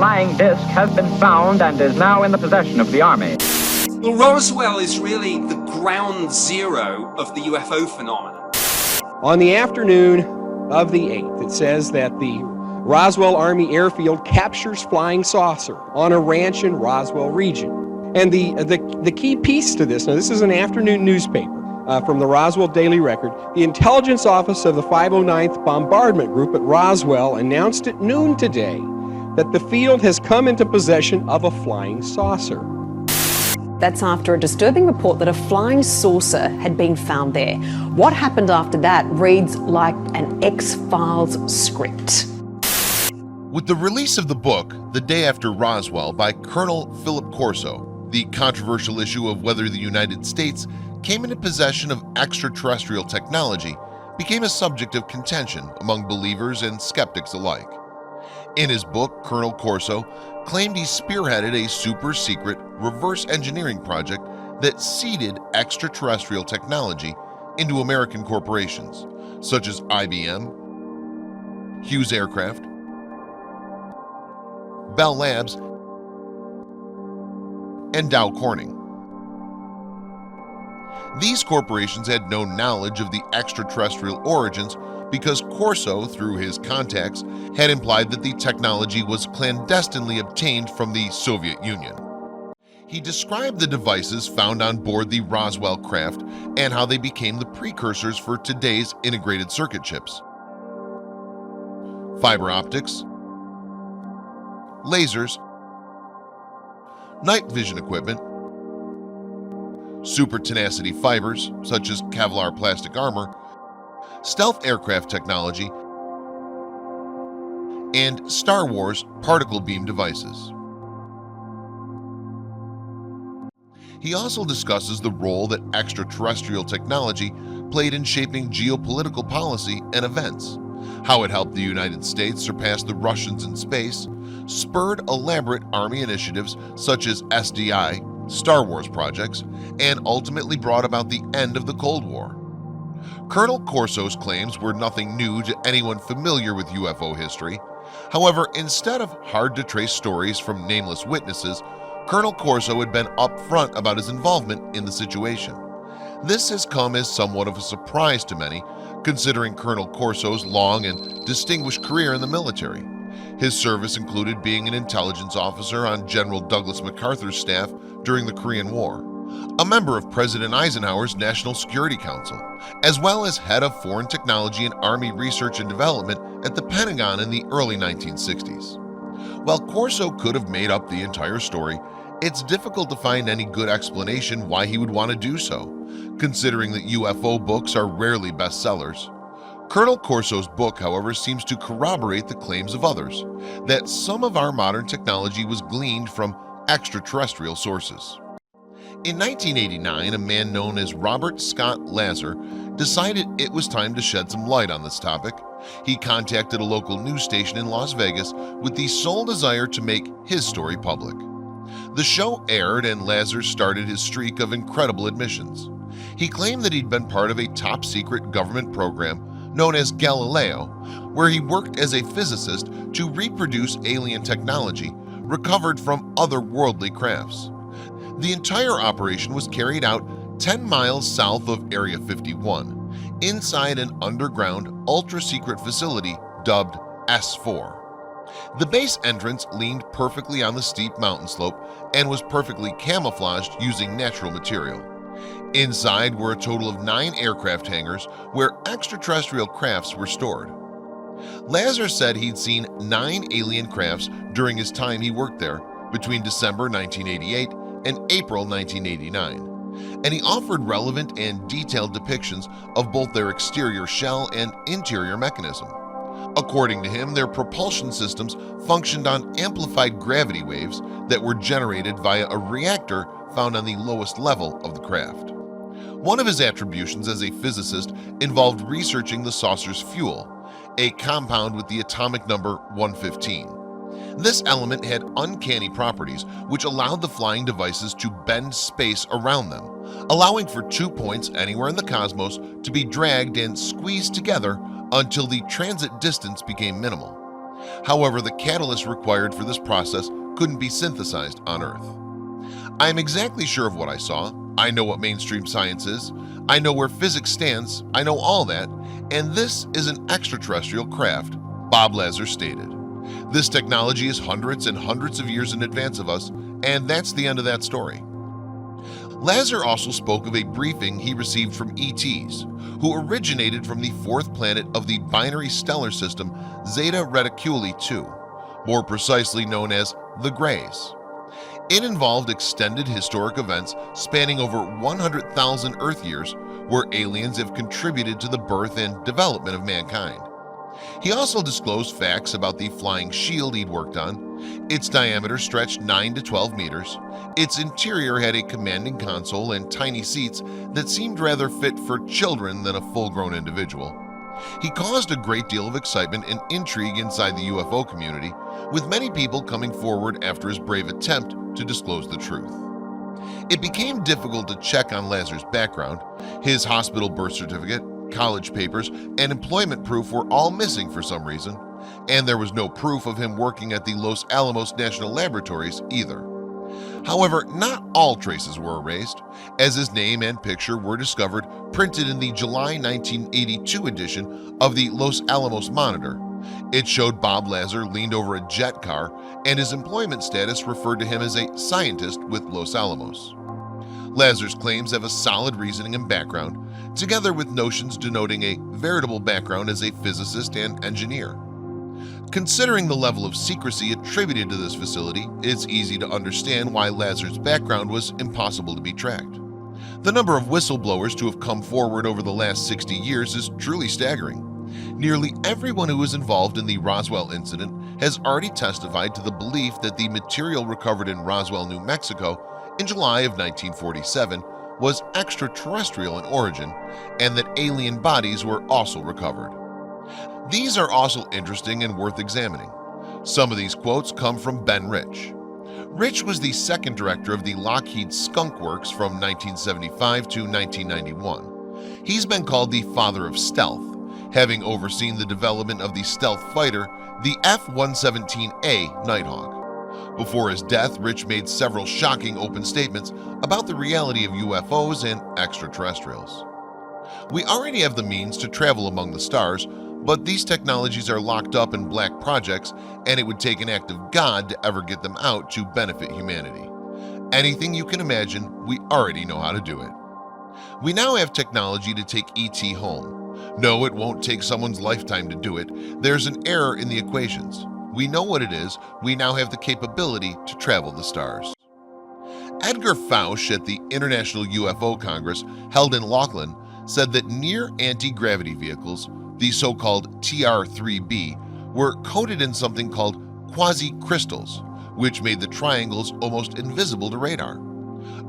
flying disc has been found and is now in the possession of the Army. Well, Roswell is really the ground zero of the UFO phenomenon. On the afternoon of the 8th, it says that the Roswell Army Airfield captures flying saucer on a ranch in Roswell region. And the key piece to this, now this is an afternoon newspaper from the Roswell Daily Record, the intelligence office of the 509th Bombardment Group at Roswell announced at noon today that the field has come into possession of a flying saucer. That's after a disturbing report that a flying saucer had been found there. What happened after that reads like an X-Files script. With the release of the book, The Day After Roswell by Colonel Philip Corso, the controversial issue of whether the United States came into possession of extraterrestrial technology became a subject of contention among believers and skeptics alike. In his book, Colonel Corso claimed he spearheaded a super-secret reverse engineering project that seeded extraterrestrial technology into American corporations such as IBM, Hughes Aircraft, Bell Labs, and Dow Corning. These corporations had no knowledge of the extraterrestrial origins because Corso, through his contacts, had implied that the technology was clandestinely obtained from the Soviet Union. He described the devices found on board the Roswell craft and how they became the precursors for today's integrated circuit chips. Fiber optics, lasers, night vision equipment, super tenacity fibers such as Kevlar plastic armor, stealth aircraft technology, and Star Wars particle beam devices. He also discusses the role that extraterrestrial technology played in shaping geopolitical policy and events, how it helped the United States surpass the Russians in space, spurred elaborate Army initiatives such as SDI, Star Wars projects, and ultimately brought about the end of the Cold War. Colonel Corso's claims were nothing new to anyone familiar with UFO history. However, instead of hard-to-trace stories from nameless witnesses, Colonel Corso had been upfront about his involvement in the situation. This has come as somewhat of a surprise to many, considering Colonel Corso's long and distinguished career in the military. His service included being an intelligence officer on General Douglas MacArthur's staff during the Korean War, a member of President Eisenhower's National Security Council, as well as head of foreign technology and Army research and development at the Pentagon in the early 1960s. While Corso could have made up the entire story, it's difficult to find any good explanation why he would want to do so, considering that UFO books are rarely bestsellers. Colonel Corso's book, however, seems to corroborate the claims of others that some of our modern technology was gleaned from extraterrestrial sources. In 1989, a man known as Robert Scott Lazar decided it was time to shed some light on this topic. He contacted a local news station in Las Vegas with the sole desire to make his story public. The show aired and Lazar started his streak of incredible admissions. He claimed that he'd been part of a top-secret government program known as Galileo, where he worked as a physicist to reproduce alien technology recovered from otherworldly crafts. The entire operation was carried out 10 miles south of Area 51, inside an underground, ultra-secret facility dubbed S4. The base entrance leaned perfectly on the steep mountain slope and was perfectly camouflaged using natural material. Inside were a total of 9 aircraft hangars where extraterrestrial crafts were stored. Lazar said he'd seen 9 alien crafts during his time he worked there between December 1988 and April 1989, and he offered relevant and detailed depictions of both their exterior shell and interior mechanism. According to him, their propulsion systems functioned on amplified gravity waves that were generated via a reactor found on the lowest level of the craft. One of his attributions as a physicist involved researching the saucer's fuel, a compound with the atomic number 115. This element had uncanny properties which allowed the flying devices to bend space around them, allowing for 2 points anywhere in the cosmos to be dragged and squeezed together until the transit distance became minimal. However, the catalyst required for this process couldn't be synthesized on Earth. I am exactly sure of what I saw. I know what mainstream science is. I know where physics stands. I know all that. And this is an extraterrestrial craft, Bob Lazar stated. This technology is hundreds and hundreds of years in advance of us, and that's the end of that story. Lazar also spoke of a briefing he received from ETs, who originated from the fourth planet of the binary stellar system Zeta Reticuli 2, more precisely known as the Greys. It involved extended historic events spanning over 100,000 Earth years where aliens have contributed to the birth and development of mankind. He also disclosed facts about the flying shield he'd worked on. Its diameter stretched 9 to 12 meters. Its interior had a commanding console and tiny seats that seemed rather fit for children than a full-grown individual. He caused a great deal of excitement and intrigue inside the UFO community, with many people coming forward after his brave attempt to disclose the truth. It became difficult to check on Lazar's background. His hospital birth certificate, college papers, and employment proof were all missing for some reason, and there was no proof of him working at the Los Alamos National Laboratories either. However, not all traces were erased, as his name and picture were discovered printed in the July 1982 edition of the Los Alamos Monitor. It showed Bob Lazar leaned over a jet car, and his employment status referred to him as a scientist with Los Alamos. Lazar's claims have a solid reasoning and background, together with notions denoting a veritable background as a physicist and engineer. Considering the level of secrecy attributed to this facility, it's easy to understand why Lazar's background was impossible to be tracked. The number of whistleblowers to have come forward over the last 60 years is truly staggering. Nearly everyone who was involved in the Roswell incident has already testified to the belief that the material recovered in Roswell, New Mexico in July of 1947 was extraterrestrial in origin, and that alien bodies were also recovered. These are also interesting and worth examining. Some of these quotes come from Ben Rich. Rich was the second director of the Lockheed Skunk Works from 1975 to 1991. He's been called the father of stealth, having overseen the development of the stealth fighter, the F-117A Nighthawk. Before his death, Rich made several shocking open statements about the reality of UFOs and extraterrestrials. We already have the means to travel among the stars, but these technologies are locked up in black projects, and it would take an act of God to ever get them out to benefit humanity. Anything you can imagine, we already know how to do it. We now have technology to take ET home. No, it won't take someone's lifetime to do it. There's an error in the equations. We know what it is. We now have the capability to travel the stars. Edgar Fausch at the International UFO Congress held in Laughlin said that near anti-gravity vehicles, the so-called TR-3B, were coated in something called quasi-crystals, which made the triangles almost invisible to radar.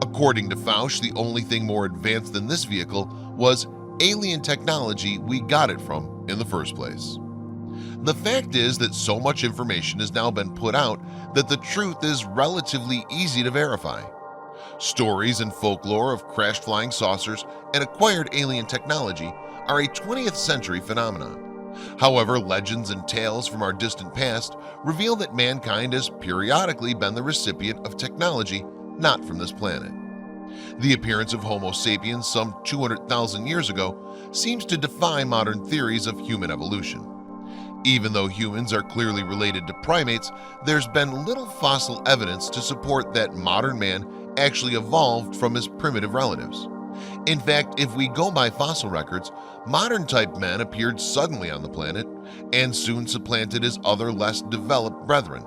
According to Fausch, the only thing more advanced than this vehicle was alien technology we got it from in the first place. The fact is that so much information has now been put out that the truth is relatively easy to verify. Stories and folklore of crashed flying saucers and acquired alien technology are a 20th century phenomenon. However, legends and tales from our distant past reveal that mankind has periodically been the recipient of technology not from this planet. The appearance of Homo sapiens some 200,000 years ago seems to defy modern theories of human evolution. Even though humans are clearly related to primates, there's been little fossil evidence to support that modern man actually evolved from his primitive relatives. In fact, if we go by fossil records, modern-type men appeared suddenly on the planet and soon supplanted his other less developed brethren.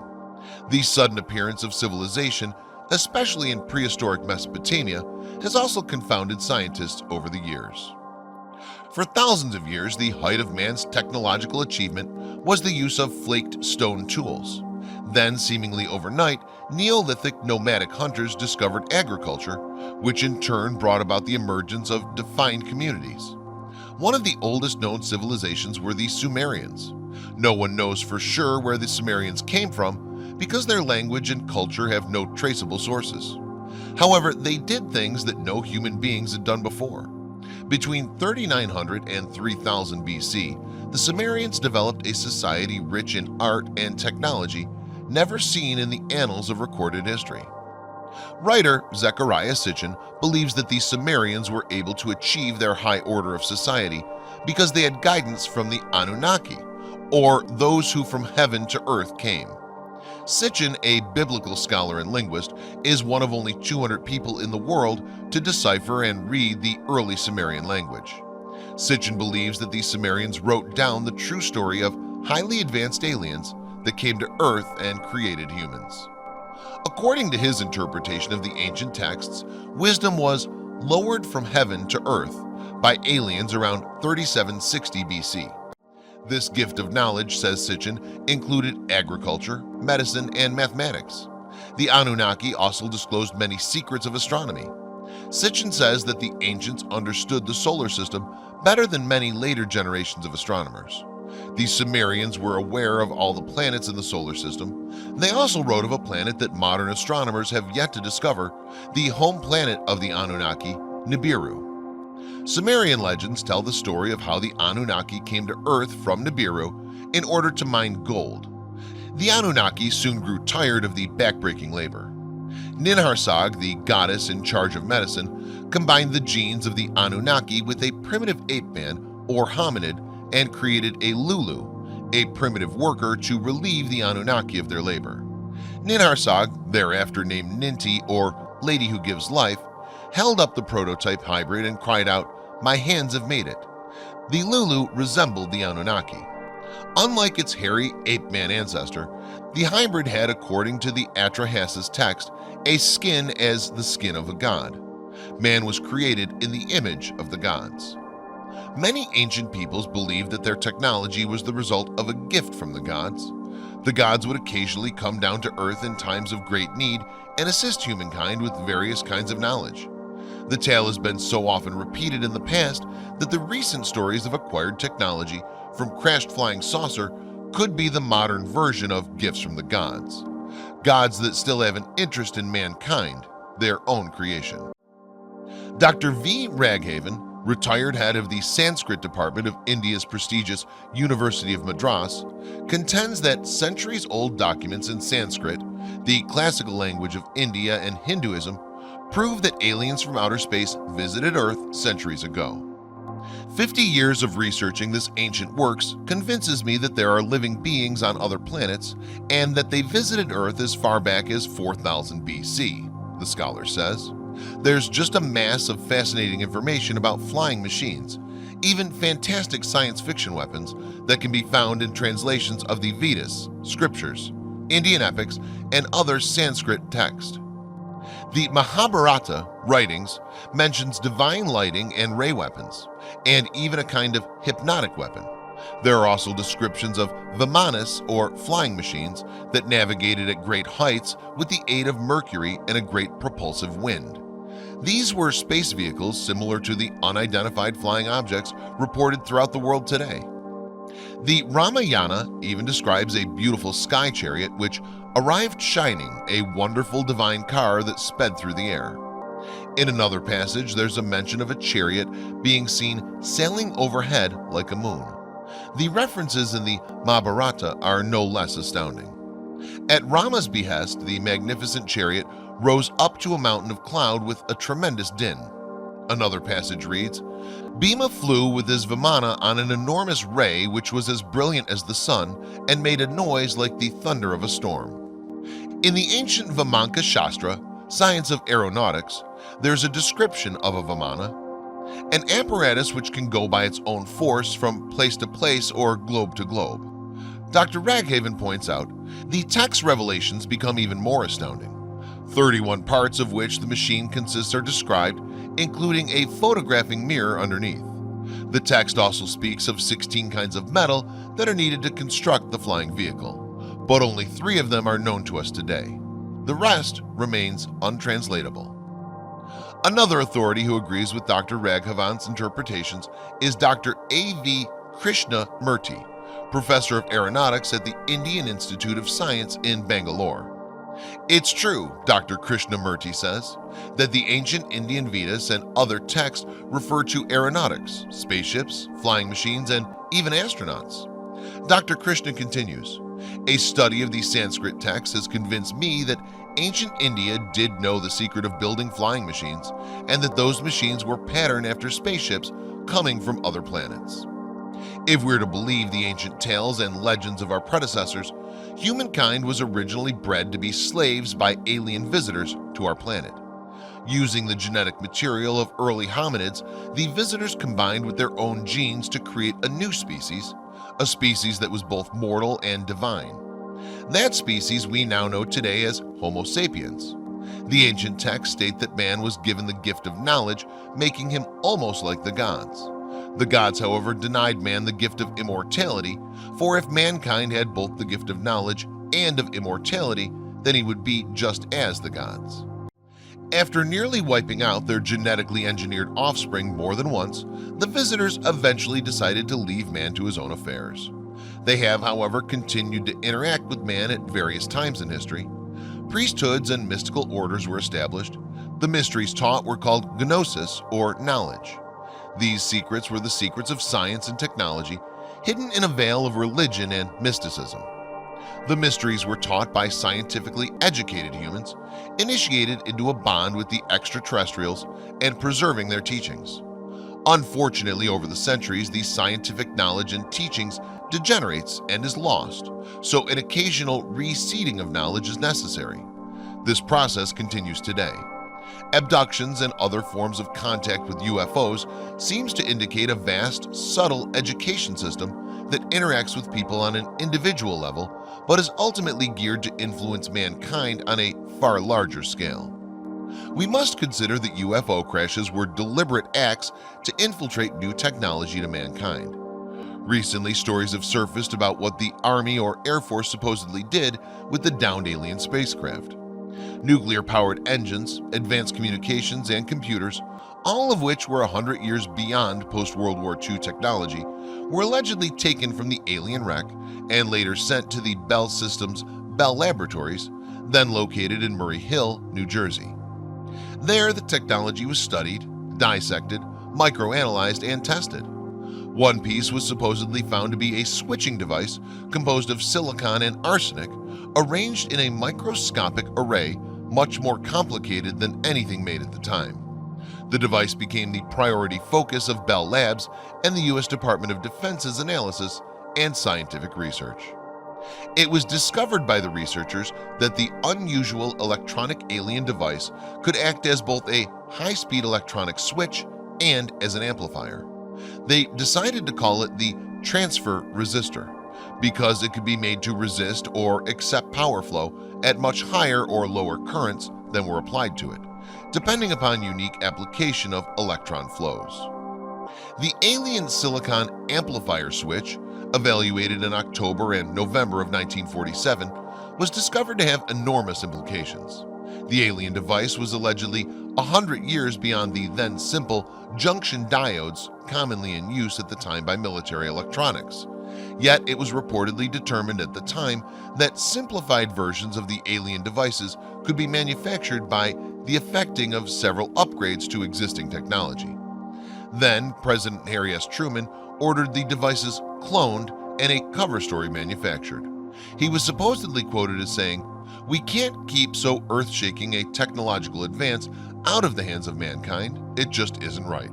The sudden appearance of civilization, especially in prehistoric Mesopotamia, has also confounded scientists over the years. For thousands of years, the height of man's technological achievement was the use of flaked stone tools. Then, seemingly overnight, Neolithic nomadic hunters discovered agriculture, which in turn brought about the emergence of defined communities. One of the oldest known civilizations were the Sumerians. No one knows for sure where the Sumerians came from because their language and culture have no traceable sources. However, they did things that no human beings had done before. Between 3900 and 3000 BC, the Sumerians developed a society rich in art and technology never seen in the annals of recorded history. Writer Zecharia Sitchin believes that the Sumerians were able to achieve their high order of society because they had guidance from the Anunnaki, or those who from heaven to earth came. Sitchin, a biblical scholar and linguist, is one of only 200 people in the world to decipher and read the early Sumerian language. Sitchin believes that the Sumerians wrote down the true story of highly advanced aliens that came to Earth and created humans. According to his interpretation of the ancient texts, wisdom was lowered from heaven to earth by aliens around 3760 BC. This gift of knowledge, says Sitchin, included agriculture, medicine, and mathematics. The Anunnaki also disclosed many secrets of astronomy. Sitchin says that the ancients understood the solar system better than many later generations of astronomers. The Sumerians were aware of all the planets in the solar system. They also wrote of a planet that modern astronomers have yet to discover, the home planet of the Anunnaki, Nibiru. Sumerian legends tell the story of how the Anunnaki came to Earth from Nibiru in order to mine gold. The Anunnaki soon grew tired of the backbreaking labor. Ninhursag, the goddess in charge of medicine, combined the genes of the Anunnaki with a primitive ape man or hominid and created a Lulu, a primitive worker to relieve the Anunnaki of their labor. Ninhursag, thereafter named Ninti or Lady Who Gives Life, held up the prototype hybrid and cried out, "My hands have made it." The Lulu resembled the Anunnaki. Unlike its hairy ape-man ancestor, the hybrid had, according to the Atrahasis text, a skin as the skin of a god. Man was created in the image of the gods. Many ancient peoples believed that their technology was the result of a gift from the gods. The gods would occasionally come down to earth in times of great need and assist humankind with various kinds of knowledge. The tale has been so often repeated in the past that the recent stories of acquired technology from crashed flying saucer could be the modern version of gifts from the gods. Gods that still have an interest in mankind, their own creation. Dr. V. Raghaven, retired head of the Sanskrit department of India's prestigious University of Madras, contends that centuries-old documents in Sanskrit, the classical language of India and Hinduism, prove that aliens from outer space visited Earth centuries ago. 50 years of researching this ancient works convinces me that there are living beings on other planets and that they visited Earth as far back as 4000 BC, the scholar says. There's just a mass of fascinating information about flying machines, even fantastic science fiction weapons that can be found in translations of the Vedas, scriptures, Indian epics, and other Sanskrit texts. The Mahabharata writings mentions divine lighting and ray weapons, and even a kind of hypnotic weapon. There are also descriptions of vimanas or flying machines that navigated at great heights with the aid of Mercury and a great propulsive wind. These were space vehicles similar to the unidentified flying objects reported throughout the world today. The Ramayana even describes a beautiful sky chariot which arrived shining, a wonderful divine car that sped through the air. In another passage, there's a mention of a chariot being seen sailing overhead like a moon. The references in the Mahabharata are no less astounding. At Rama's behest, the magnificent chariot rose up to a mountain of cloud with a tremendous din. Another passage reads, Bhima flew with his Vimana on an enormous ray which was as brilliant as the sun and made a noise like the thunder of a storm. In the ancient Vimanka Shastra, science of aeronautics, there's a description of a Vimana, an apparatus which can go by its own force from place to place or globe to globe. Dr. Raghaven points out, the text revelations become even more astounding. 31 parts of which the machine consists are described, including a photographing mirror underneath. The text also speaks of 16 kinds of metal that are needed to construct the flying vehicle, but only 3 of them are known to us today. The rest remains untranslatable. Another authority who agrees with Dr. Raghavan's interpretations is Dr. A.V. Krishnamurti, professor of aeronautics at the Indian Institute of Science in Bangalore. It's true, Dr. Krishnamurti says, that the ancient Indian Vedas and other texts refer to aeronautics, spaceships, flying machines, and even astronauts. Dr. Krishna continues, "A study of these Sanskrit texts has convinced me that ancient India did know the secret of building flying machines and that those machines were patterned after spaceships coming from other planets. If we're to believe the ancient tales and legends of our predecessors, humankind was originally bred to be slaves by alien visitors to our planet. Using the genetic material of early hominids, the visitors combined with their own genes to create a new species, a species that was both mortal and divine. That species we now know today as Homo sapiens. The ancient texts state that man was given the gift of knowledge, making him almost like the gods. The gods, however, denied man the gift of immortality, for if mankind had both the gift of knowledge and of immortality, then he would be just as the gods. After nearly wiping out their genetically engineered offspring more than once, the visitors eventually decided to leave man to his own affairs. They have, however, continued to interact with man at various times in history. Priesthoods and mystical orders were established. The mysteries taught were called Gnosis, or knowledge. These secrets were the secrets of science and technology, hidden in a veil of religion and mysticism. The mysteries were taught by scientifically educated humans, initiated into a bond with the extraterrestrials and preserving their teachings. Unfortunately, over the centuries, the scientific knowledge and teachings degenerates and is lost, so an occasional reseeding of knowledge is necessary. This process continues today. Abductions and other forms of contact with UFOs seems to indicate a vast, subtle education system that interacts with people on an individual level, but is ultimately geared to influence mankind on a far larger scale. We must consider that UFO crashes were deliberate acts to infiltrate new technology to mankind. Recently, stories have surfaced about what the Army or Air Force supposedly did with the downed alien spacecraft. Nuclear-powered engines, advanced communications, and computers, all of which were 100 years beyond post-World War II technology, were allegedly taken from the alien wreck and later sent to the Bell Systems Bell Laboratories, then located in Murray Hill, New Jersey. There, the technology was studied, dissected, microanalyzed, and tested. One piece was supposedly found to be a switching device composed of silicon and arsenic arranged in a microscopic array much more complicated than anything made at the time. The device became the priority focus of Bell Labs and the U.S. Department of Defense's analysis and scientific research. It was discovered by the researchers that the unusual electronic alien device could act as both a high-speed electronic switch and as an amplifier. They decided to call it the transfer resistor because it could be made to resist or accept power flow at much higher or lower currents than were applied to it, depending upon unique application of electron flows. The alien silicon amplifier switch, evaluated in October and November of 1947, was discovered to have enormous implications. The alien device was allegedly 100 years beyond the then simple junction diodes commonly in use at the time by military electronics. Yet it was reportedly determined at the time that simplified versions of the alien devices could be manufactured by the effecting of several upgrades to existing technology. Then President Harry S. Truman ordered the devices cloned and a cover story manufactured. He was supposedly quoted as saying, "We can't keep so earth-shaking a technological advance out of the hands of mankind. It just isn't right."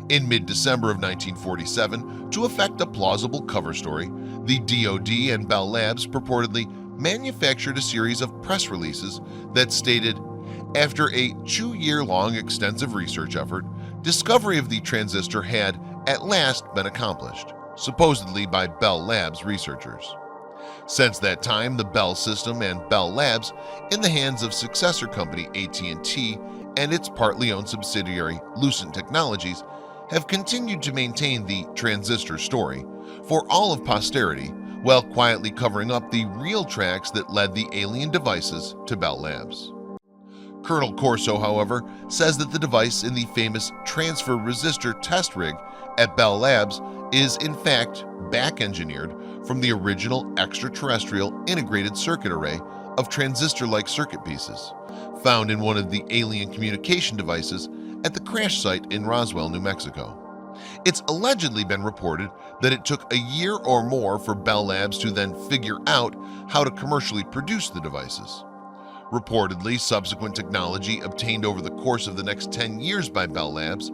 In mid-December of 1947, to effect a plausible cover story, the DoD and Bell Labs purportedly manufactured a series of press releases that stated, "After a 2-year-long extensive research effort, discovery of the transistor had at last been accomplished, supposedly by Bell Labs researchers." Since that time, the Bell System and Bell Labs, in the hands of successor company AT&T and its partly owned subsidiary Lucent Technologies, have continued to maintain the transistor story for all of posterity while quietly covering up the real tracks that led the alien devices to Bell Labs. Colonel Corso, however, says that the device in the famous transfer resistor test rig at Bell Labs is in fact back-engineered from the original extraterrestrial integrated circuit array of transistor-like circuit pieces found in one of the alien communication devices at the crash site in Roswell, New Mexico. It's allegedly been reported that it took a year or more for Bell Labs to then figure out how to commercially produce the devices. Reportedly, subsequent technology obtained over the course of the next 10 years by Bell Labs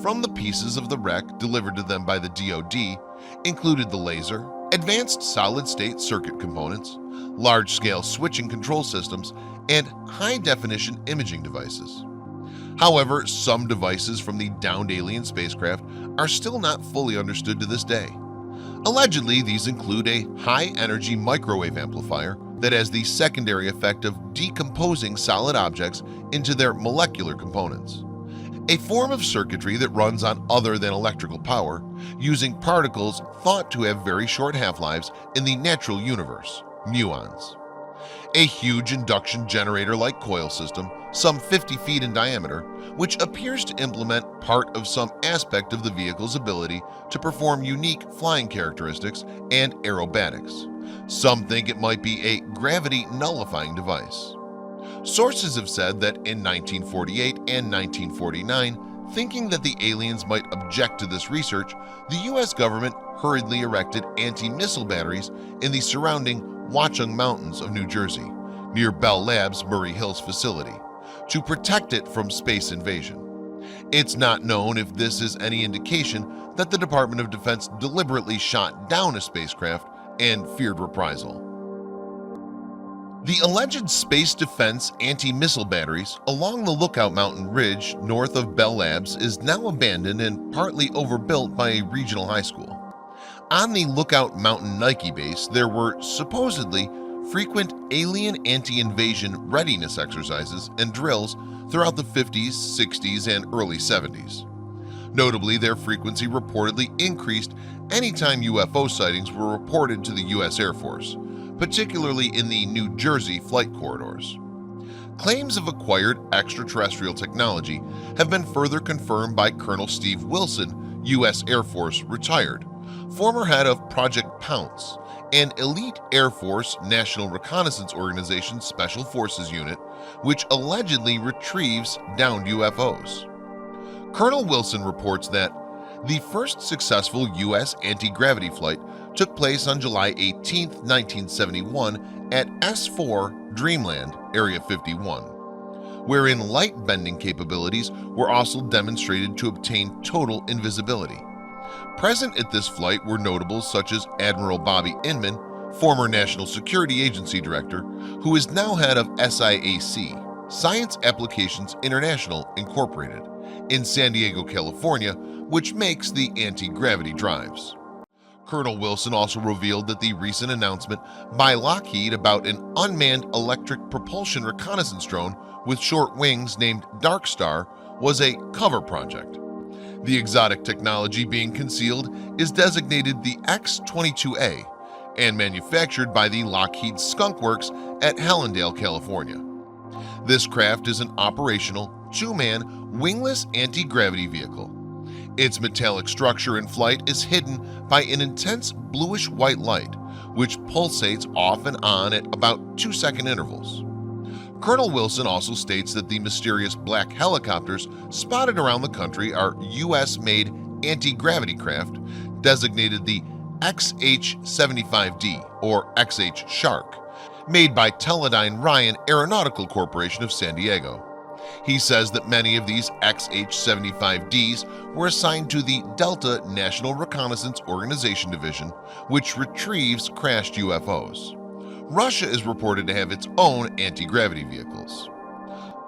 from the pieces of the wreck delivered to them by the DoD included the laser, advanced solid-state circuit components, large-scale switching control systems, and high-definition imaging devices. However, some devices from the downed alien spacecraft are still not fully understood to this day. Allegedly, these include a high-energy microwave amplifier that has the secondary effect of decomposing solid objects into their molecular components, a form of circuitry that runs on other than electrical power, using particles thought to have very short half-lives in the natural universe, muons. A huge induction generator-like coil system, some 50 feet in diameter, which appears to implement part of some aspect of the vehicle's ability to perform unique flying characteristics and aerobatics. Some think it might be a gravity nullifying device. Sources have said that in 1948 and 1949, thinking that the aliens might object to this research, the US government hurriedly erected anti-missile batteries in the surrounding Watchung Mountains of New Jersey, near Bell Labs' Murray Hills facility, to protect it from space invasion. It's not known if this is any indication that the Department of Defense deliberately shot down a spacecraft and feared reprisal. The alleged space defense anti-missile batteries along the Lookout Mountain Ridge north of Bell Labs is now abandoned and partly overbuilt by a regional high school. On the Lookout Mountain Nike base, there were supposedly frequent alien anti-invasion readiness exercises and drills throughout the 50s, 60s, and early 70s. Notably, their frequency reportedly increased anytime UFO sightings were reported to the US Air Force, particularly in the New Jersey flight corridors. Claims of acquired extraterrestrial technology have been further confirmed by Colonel Steve Wilson, US Air Force retired, former head of Project Pounce, an elite Air Force National Reconnaissance Organization Special Forces unit which allegedly retrieves downed UFOs. Colonel Wilson reports that the first successful U.S. anti-gravity flight took place on July 18, 1971 at S4 Dreamland, Area 51, wherein light bending capabilities were also demonstrated to obtain total invisibility. Present at this flight were notables such as Admiral Bobby Inman, former National Security Agency Director, who is now head of SIAC, Science Applications International Incorporated, in San Diego, California, which makes the anti-gravity drives. Colonel Wilson also revealed that the recent announcement by Lockheed about an unmanned electric propulsion reconnaissance drone with short wings named Dark Star was a cover project. The exotic technology being concealed is designated the X-22A and manufactured by the Lockheed Skunk Works at Hallandale, California. This craft is an operational, two-man, wingless anti-gravity vehicle. Its metallic structure in flight is hidden by an intense bluish-white light, which pulsates off and on at about 2-second intervals. Colonel Wilson also states that the mysterious black helicopters spotted around the country are US-made anti-gravity craft designated the XH-75D or XH Shark, made by Teledyne Ryan Aeronautical Corporation of San Diego. He says that many of these XH-75Ds were assigned to the Delta National Reconnaissance Organization Division, which retrieves crashed UFOs. Russia is reported to have its own anti-gravity vehicles.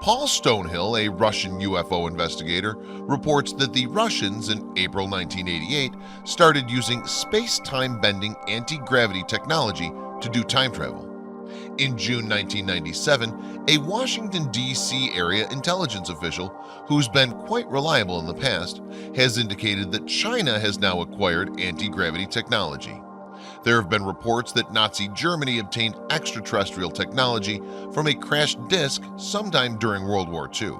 Paul Stonehill, a Russian UFO investigator, reports that the Russians in April 1988 started using space-time bending anti-gravity technology to do time travel. In June 1997, a Washington, D.C. area intelligence official, who's been quite reliable in the past, has indicated that China has now acquired anti-gravity technology. There have been reports that Nazi Germany obtained extraterrestrial technology from a crashed disk sometime during World War II.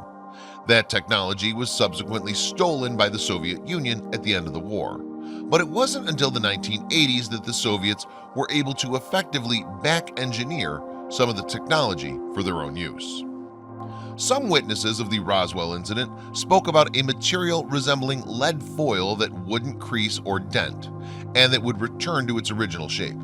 That technology was subsequently stolen by the Soviet Union at the end of the war. But it wasn't until the 1980s that the Soviets were able to effectively back-engineer some of the technology for their own use. Some witnesses of the Roswell incident spoke about a material resembling lead foil that wouldn't crease or dent, and that would return to its original shape.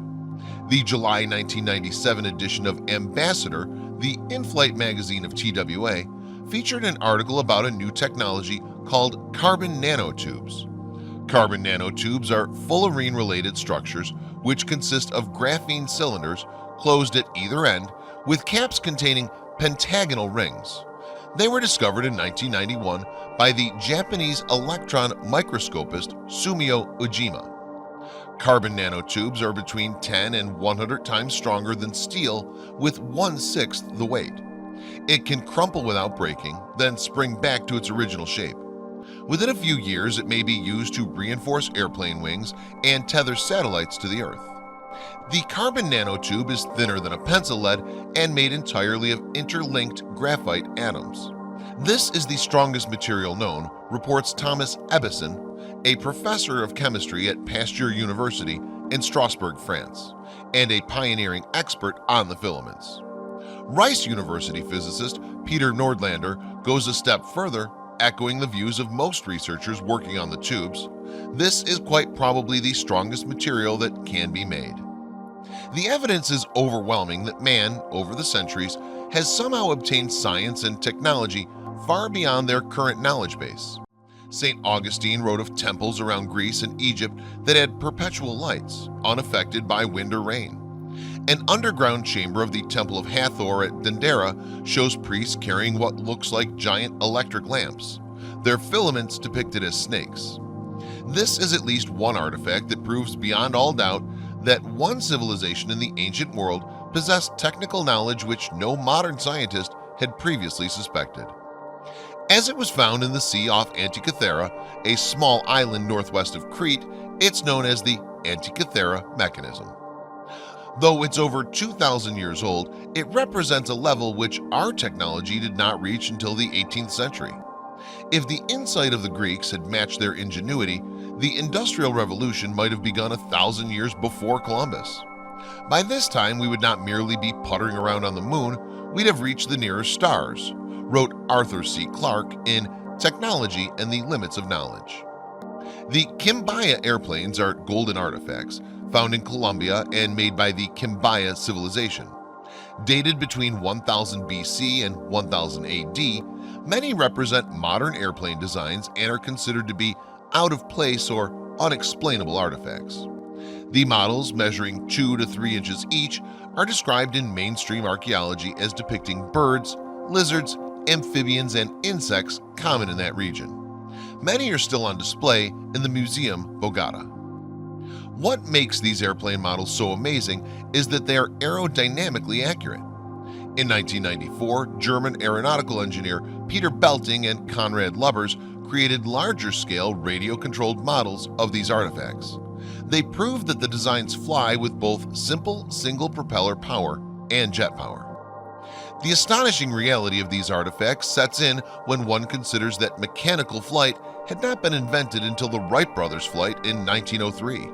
The July 1997 edition of Ambassador, the in-flight magazine of TWA, featured an article about a new technology called carbon nanotubes. Carbon nanotubes are fullerene-related structures which consist of graphene cylinders closed at either end with caps containing pentagonal rings. They were discovered in 1991 by the Japanese electron microscopist Sumio Ujima. Carbon nanotubes are between 10 and 100 times stronger than steel with 1/6 the weight. It can crumple without breaking, then spring back to its original shape. Within a few years, it may be used to reinforce airplane wings and tether satellites to the Earth. The carbon nanotube is thinner than a pencil lead and made entirely of interlinked graphite atoms. This is the strongest material known, reports Thomas Ebbison, a professor of chemistry at Pasteur University in Strasbourg, France, and a pioneering expert on the filaments. Rice University physicist Peter Nordlander goes a step further, echoing the views of most researchers working on the tubes. This is quite probably the strongest material that can be made. The evidence is overwhelming that man, over the centuries, has somehow obtained science and technology far beyond their current knowledge base. St. Augustine wrote of temples around Greece and Egypt that had perpetual lights, unaffected by wind or rain. An underground chamber of the Temple of Hathor at Dendera shows priests carrying what looks like giant electric lamps, their filaments depicted as snakes. This is at least one artifact that proves beyond all doubt that one civilization in the ancient world possessed technical knowledge which no modern scientist had previously suspected. As it was found in the sea off Antikythera, a small island northwest of Crete, it's known as the Antikythera mechanism. Though it's over 2,000 years old, it represents a level which our technology did not reach until the 18th century. If the insight of the Greeks had matched their ingenuity, the Industrial Revolution might have begun 1,000 years before Columbus. By this time, we would not merely be puttering around on the moon, we'd have reached the nearest stars, wrote Arthur C. Clarke in Technology and the Limits of Knowledge. The Kimba Airplanes are golden artifacts found in Colombia and made by the Kimba civilization. Dated between 1000 BC and 1000 AD, many represent modern airplane designs and are considered to be out of place or unexplainable artifacts. The models, measuring 2 to 3 inches each, are described in mainstream archaeology as depicting birds, lizards, amphibians, and insects common in that region. Many are still on display in the Museum Bogota. What makes these airplane models so amazing is that they are aerodynamically accurate. In 1994, German aeronautical engineer Peter Belting and Konrad Lubbers created larger-scale radio-controlled models of these artifacts. They proved that the designs fly with both simple single-propeller power and jet power. The astonishing reality of these artifacts sets in when one considers that mechanical flight had not been invented until the Wright brothers' flight in 1903.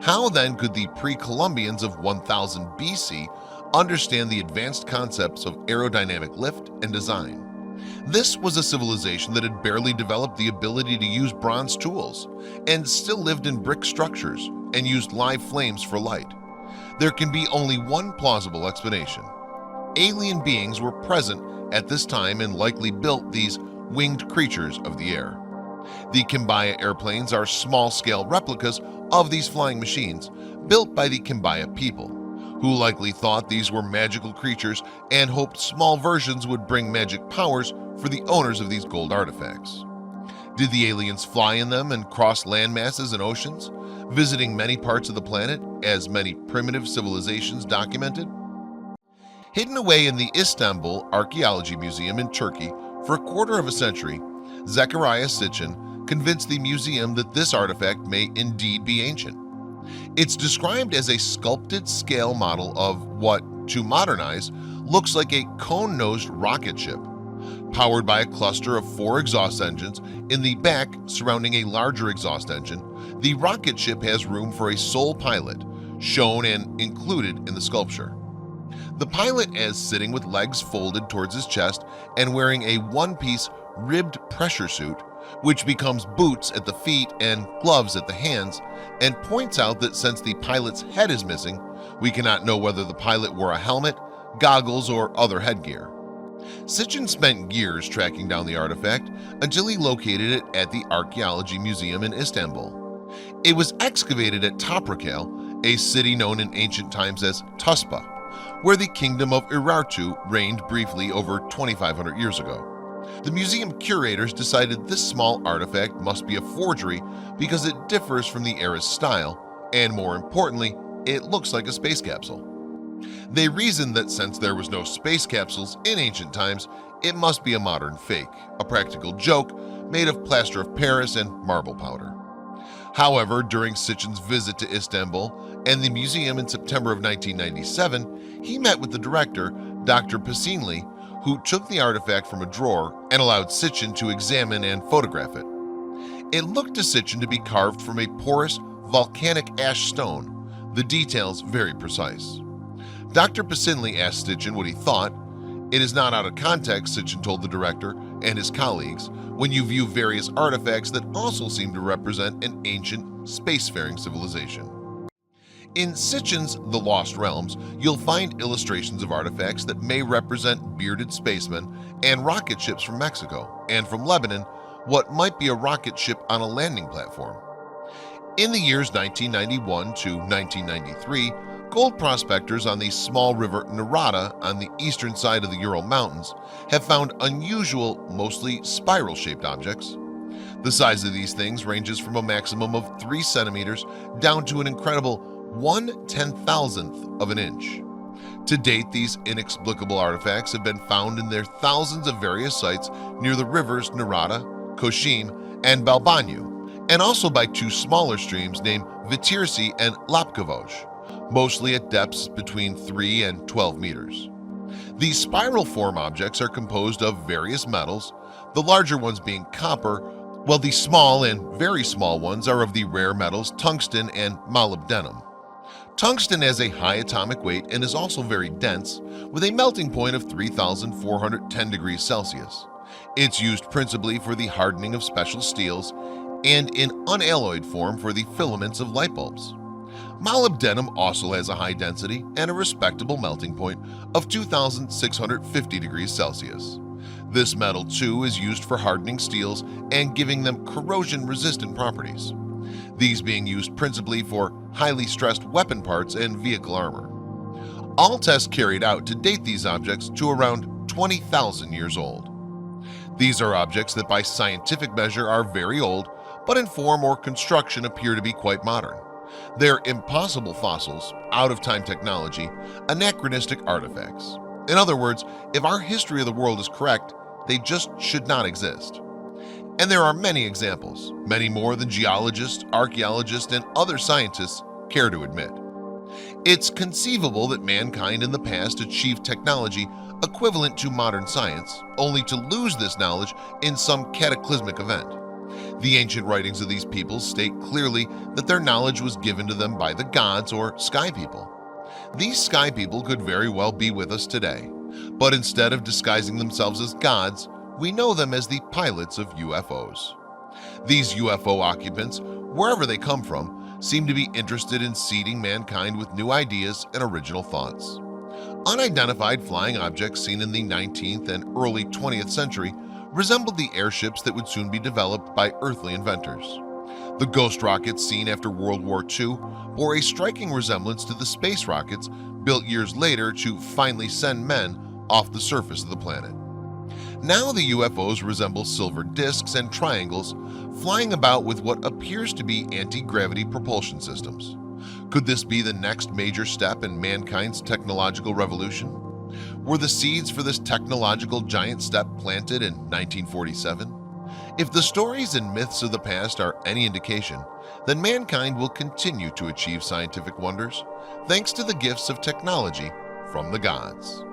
How then could the pre-Columbians of 1000 BC understand the advanced concepts of aerodynamic lift and design? This was a civilization that had barely developed the ability to use bronze tools and still lived in brick structures and used live flames for light. There can be only one plausible explanation. Alien beings were present at this time and likely built these winged creatures of the air. The Kimba airplanes are small-scale replicas of these flying machines built by the Kimba people, who likely thought these were magical creatures and hoped small versions would bring magic powers for the owners of these gold artifacts. Did the aliens fly in them and cross land masses and oceans, visiting many parts of the planet, as many primitive civilizations documented? Hidden away in the Istanbul Archaeology Museum in Turkey for a quarter of a century, Zechariah Sitchin convinced the museum that this artifact may indeed be ancient. It's described as a sculpted scale model of what, to modernize, looks like a cone-nosed rocket ship. Powered by a cluster of 4 exhaust engines in the back surrounding a larger exhaust engine, the rocket ship has room for a sole pilot, shown and included in the sculpture. The pilot is sitting with legs folded towards his chest and wearing a one-piece ribbed pressure suit, which becomes boots at the feet and gloves at the hands, and points out that since the pilot's head is missing, we cannot know whether the pilot wore a helmet, goggles, or other headgear. Sitchin spent years tracking down the artifact until he located it at the Archaeology Museum in Istanbul. It was excavated at Toprakale, a city known in ancient times as Tuspa, where the kingdom of Urartu reigned briefly over 2,500 years ago. The museum curators decided this small artifact must be a forgery because it differs from the era's style, and more importantly, it looks like a space capsule. They reasoned that since there was no space capsules in ancient times, it must be a modern fake, a practical joke made of plaster of Paris and marble powder. However, during Sitchin's visit to Istanbul and the museum in September of 1997, he met with the director, Dr. Pasinli, who took the artifact from a drawer and allowed Sitchin to examine and photograph it. It looked to Sitchin to be carved from a porous volcanic ash stone, the details very precise. Dr. Pasinli asked Sitchin what he thought. It is not out of context, Sitchin told the director and his colleagues, when you view various artifacts that also seem to represent an ancient spacefaring civilization. In Sitchin's The Lost Realms, you'll find illustrations of artifacts that may represent bearded spacemen and rocket ships from Mexico, and from Lebanon, what might be a rocket ship on a landing platform. In the years 1991 to 1993, gold prospectors on the small river Narada on the eastern side of the Ural Mountains have found unusual, mostly spiral-shaped objects. The size of these things ranges from a maximum of 3 centimeters down to an incredible 1/10,000th of an inch. To date, these inexplicable artifacts have been found in their thousands of various sites near the rivers Narada, Koshim, and Balbanyu, and also by 2 smaller streams named Vitirsi and Lapkavoj, mostly at depths between 3 and 12 meters. These spiral form objects are composed of various metals, the larger ones being copper, while the small and very small ones are of the rare metals tungsten and molybdenum. Tungsten has a high atomic weight and is also very dense, with a melting point of 3,410 degrees Celsius. It's used principally for the hardening of special steels and in unalloyed form for the filaments of light bulbs. Molybdenum also has a high density and a respectable melting point of 2,650 degrees Celsius. This metal too is used for hardening steels and giving them corrosion-resistant properties, these being used principally for highly stressed weapon parts and vehicle armor. All tests carried out to date these objects to around 20,000 years old. These are objects that by scientific measure are very old, but in form or construction appear to be quite modern. They're impossible fossils, out-of-time technology, anachronistic artifacts. In other words, if our history of the world is correct, they just should not exist. And there are many examples, many more than geologists, archaeologists, and other scientists care to admit. It's conceivable that mankind in the past achieved technology equivalent to modern science, only to lose this knowledge in some cataclysmic event. The ancient writings of these peoples state clearly that their knowledge was given to them by the gods or sky people. These sky people could very well be with us today, but instead of disguising themselves as gods, we know them as the pilots of UFOs. These UFO occupants, wherever they come from, seem to be interested in seeding mankind with new ideas and original thoughts. Unidentified flying objects seen in the 19th and early 20th century resembled the airships that would soon be developed by earthly inventors. The ghost rockets seen after World War II bore a striking resemblance to the space rockets built years later to finally send men off the surface of the planet. Now the UFOs resemble silver discs and triangles flying about with what appears to be anti-gravity propulsion systems. Could this be the next major step in mankind's technological revolution? Were the seeds for this technological giant step planted in 1947? If the stories and myths of the past are any indication, then mankind will continue to achieve scientific wonders thanks to the gifts of technology from the gods.